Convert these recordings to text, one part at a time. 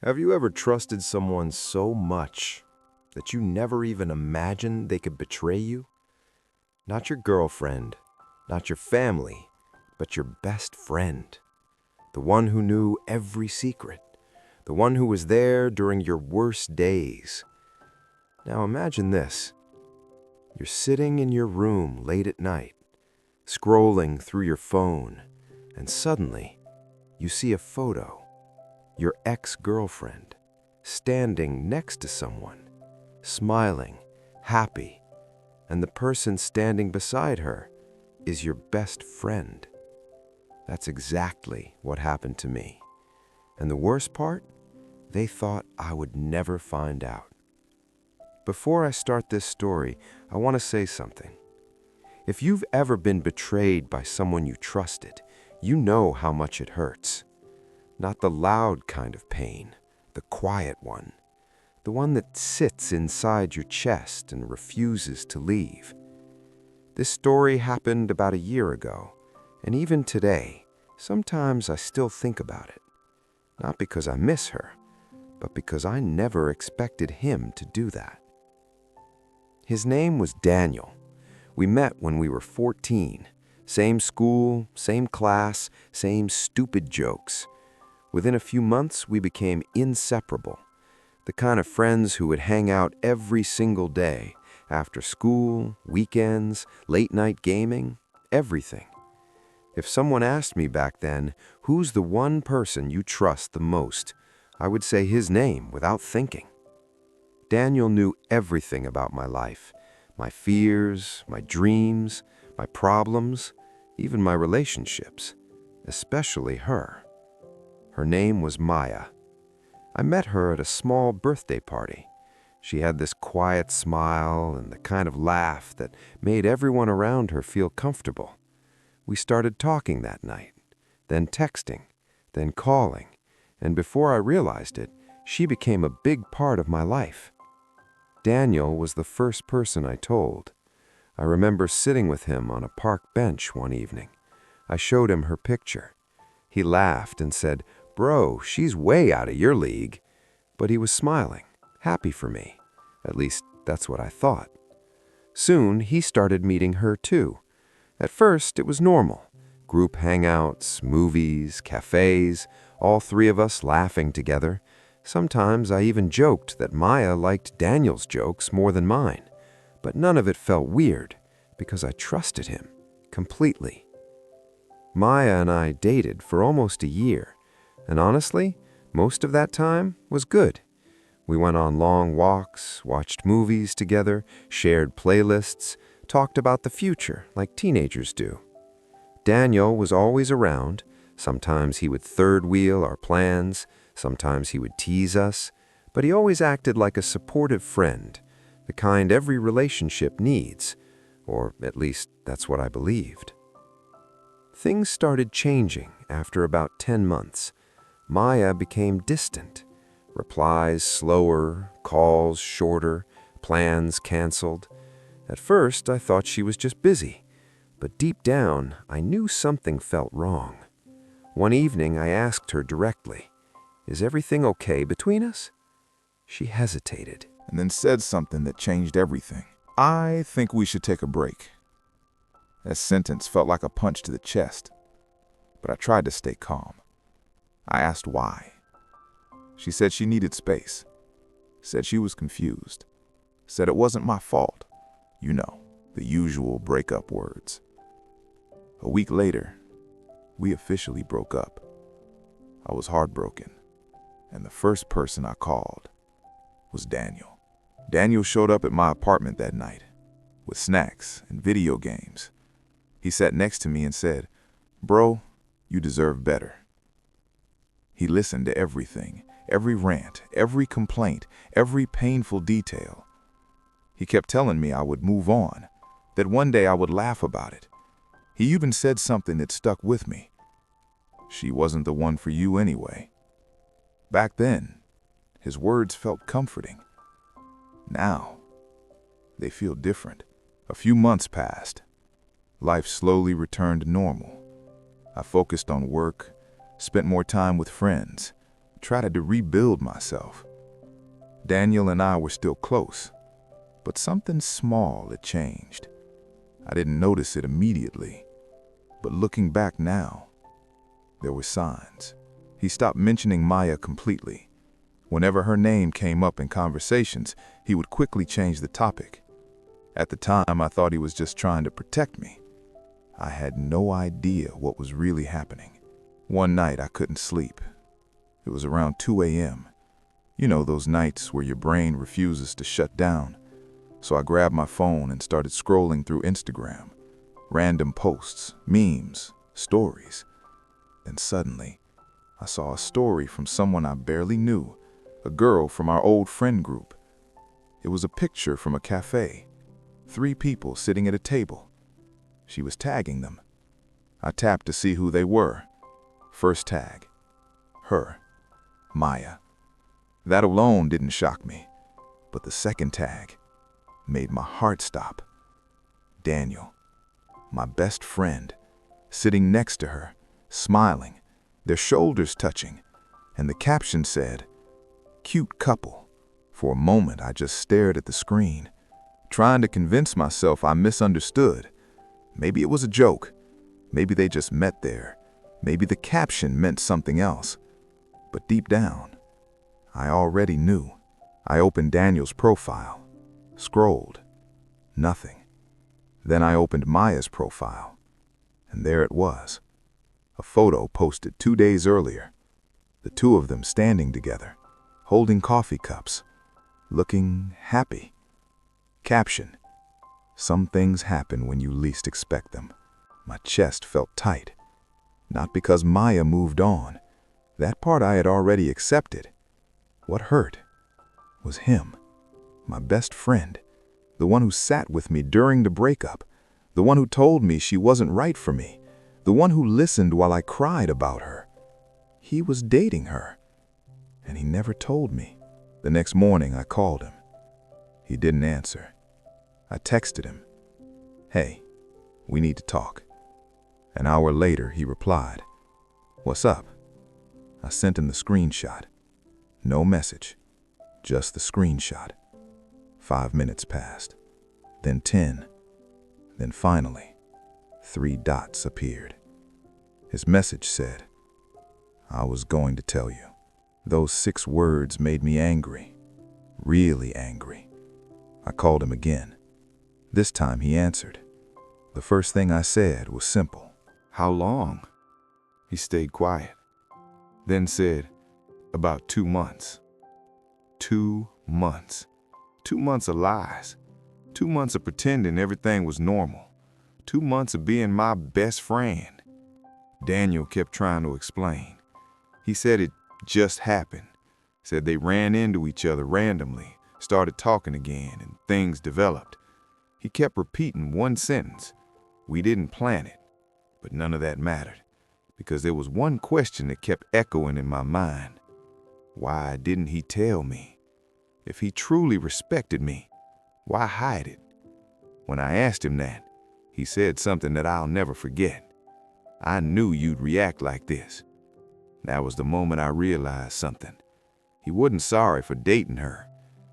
Have you ever trusted someone so much that you never even imagined they could betray you? Not your girlfriend, not your family, but your best friend. The one who knew every secret. The one who was there during your worst days. Now imagine this. You're sitting in your room late at night, scrolling through your phone, and suddenly you see a photo. Your ex-girlfriend, standing next to someone, smiling, happy, and the person standing beside her is your best friend. That's exactly what happened to me. And the worst part? They thought I would never find out. Before I start this story, I want to say something. If you've ever been betrayed by someone you trusted, you know how much it hurts. Not the loud kind of pain, the quiet one. The one that sits inside your chest and refuses to leave. This story happened about a year ago, and even today, sometimes I still think about it. Not because I miss her, but because I never expected him to do that. His name was Daniel. We met when we were 14. Same school, same class, same stupid jokes. Within a few months, we became inseparable. The kind of friends who would hang out every single day, after school, weekends, late-night gaming, everything. If someone asked me back then, who's the one person you trust the most, I would say his name without thinking. Daniel knew everything about my life, my fears, my dreams, my problems, even my relationships, especially her. Her name was Maya. I met her at a small birthday party. She had this quiet smile and the kind of laugh that made everyone around her feel comfortable. We started talking that night, then texting, then calling, and before I realized it, she became a big part of my life. Daniel was the first person I told. I remember sitting with him on a park bench one evening. I showed him her picture. He laughed and said, "Bro, she's way out of your league." But he was smiling, happy for me. At least, that's what I thought. Soon, he started meeting her too. At first, it was normal. Group hangouts, movies, cafes, all three of us laughing together. Sometimes I even joked that Maya liked Daniel's jokes more than mine. But none of it felt weird, because I trusted him completely. Maya and I dated for almost a year. And honestly, most of that time was good. We went on long walks, watched movies together, shared playlists, talked about the future like teenagers do. Daniel was always around. Sometimes he would third wheel our plans, sometimes he would tease us, but he always acted like a supportive friend, the kind every relationship needs, or at least that's what I believed. Things started changing after about 10 months. Maya became distant. Replies slower, calls shorter, plans canceled. At first, I thought she was just busy, but deep down, I knew something felt wrong. One evening, I asked her directly, "Is everything okay between us?" She hesitated. And then said something that changed everything. "I think we should take a break." That sentence felt like a punch to the chest, but I tried to stay calm. I asked why. She said she needed space, said she was confused, said it wasn't my fault. You know, the usual breakup words. A week later, we officially broke up. I was heartbroken, and the first person I called was Daniel. Daniel showed up at my apartment that night with snacks and video games. He sat next to me and said, "Bro, you deserve better." He listened to everything, every rant, every complaint, every painful detail. He kept telling me I would move on, that one day I would laugh about it. He even said something that stuck with me. "She wasn't the one for you anyway." Back then, his words felt comforting. Now, they feel different. A few months passed. Life slowly returned to normal. I focused on work, spent more time with friends, tried to rebuild myself. Daniel and I were still close, but something small had changed. I didn't notice it immediately, but looking back now, there were signs. He stopped mentioning Maya completely. Whenever her name came up in conversations, he would quickly change the topic. At the time, I thought he was just trying to protect me. I had no idea what was really happening. One night, I couldn't sleep. It was around 2 a.m. You know, those nights where your brain refuses to shut down. So I grabbed my phone and started scrolling through Instagram. Random posts, memes, stories. Then suddenly, I saw a story from someone I barely knew, a girl from our old friend group. It was a picture from a cafe, 3 people sitting at a table. She was tagging them. I tapped to see who they were. First tag, her, Maya. That alone didn't shock me, but the second tag made my heart stop. Daniel, my best friend, sitting next to her, smiling, their shoulders touching, and the caption said, "Cute couple." For a moment, I just stared at the screen, trying to convince myself I misunderstood. Maybe it was a joke. Maybe they just met there. Maybe the caption meant something else. But deep down, I already knew. I opened Daniel's profile, scrolled, nothing. Then I opened Maya's profile, and there it was. A photo posted 2 days earlier. The 2 of them standing together, holding coffee cups, looking happy. Caption, "Some things happen when you least expect them." My chest felt tight. Not because Maya moved on. That part I had already accepted. What hurt was him, my best friend, the one who sat with me during the breakup, the one who told me she wasn't right for me, the one who listened while I cried about her. He was dating her, and he never told me. The next morning, I called him. He didn't answer. I texted him, "Hey, we need to talk." An hour later, he replied, "What's up?" I sent him the screenshot. No message, just the screenshot. 5 minutes passed, then 10, then finally, 3 dots appeared. His message said, "I was going to tell you." Those 6 words made me angry, really angry. I called him again. This time he answered. The first thing I said was simple. "How long?" He stayed quiet, then said, "About 2 months. 2 months. 2 months of lies. 2 months of pretending everything was normal. 2 months of being my best friend." Daniel kept trying to explain. He said it just happened. Said they ran into each other randomly, started talking again, and things developed. He kept repeating one sentence. We didn't plan it, but none of that mattered, because there was one question that kept echoing in my mind. Why didn't he tell me? If he truly respected me, why hide it? When I asked him that, he said something that I'll never forget. "I knew you'd react like this." That was the moment I realized something. He wasn't sorry for dating her.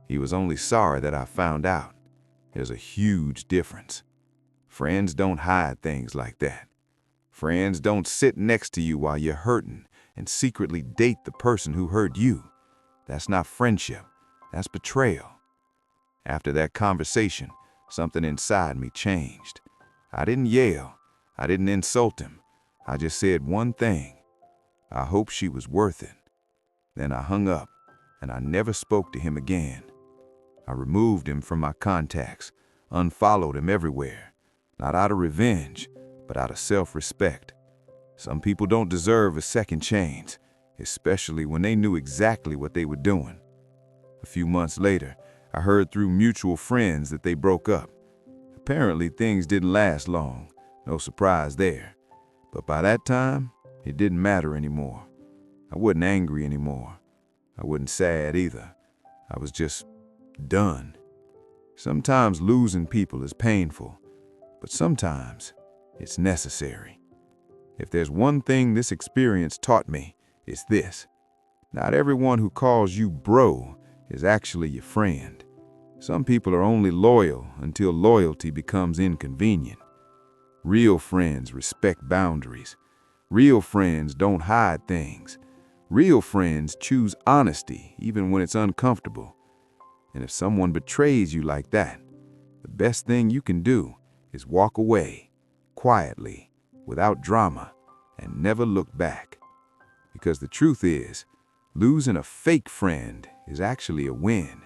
He was only sorry that I found out. There's a huge difference. Friends don't hide things like that. Friends don't sit next to you while you're hurting and secretly date the person who hurt you. That's not friendship. That's betrayal. After that conversation, something inside me changed. I didn't yell. I didn't insult him. I just said one thing. I hope she was worth it. Then I hung up, and I never spoke to him again. I removed him from my contacts, unfollowed him everywhere, not out of revenge, but out of self-respect. Some people don't deserve a second chance, especially when they knew exactly what they were doing. A few months later, I heard through mutual friends that they broke up. Apparently, things didn't last long, no surprise there. But by that time, it didn't matter anymore. I wasn't angry anymore. I wasn't sad either. I was just done. Sometimes losing people is painful, but sometimes it's necessary. If there's one thing this experience taught me, it's this: Not everyone who calls you bro is actually your friend. Some people are only loyal until loyalty becomes inconvenient. Real friends respect boundaries. Real friends don't hide things. Real friends choose honesty even when it's uncomfortable. And if someone betrays you like that, the best thing you can do is walk away, quietly, without drama, and never look back. Because the truth is, losing a fake friend is actually a win.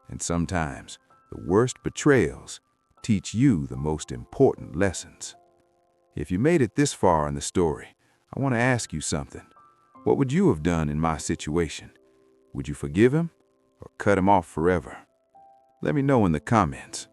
And sometimes, the worst betrayals teach you the most important lessons. If you made it this far in the story, I want to ask you something. What would you have done in my situation? Would you forgive him or cut him off forever? Let me know in the comments.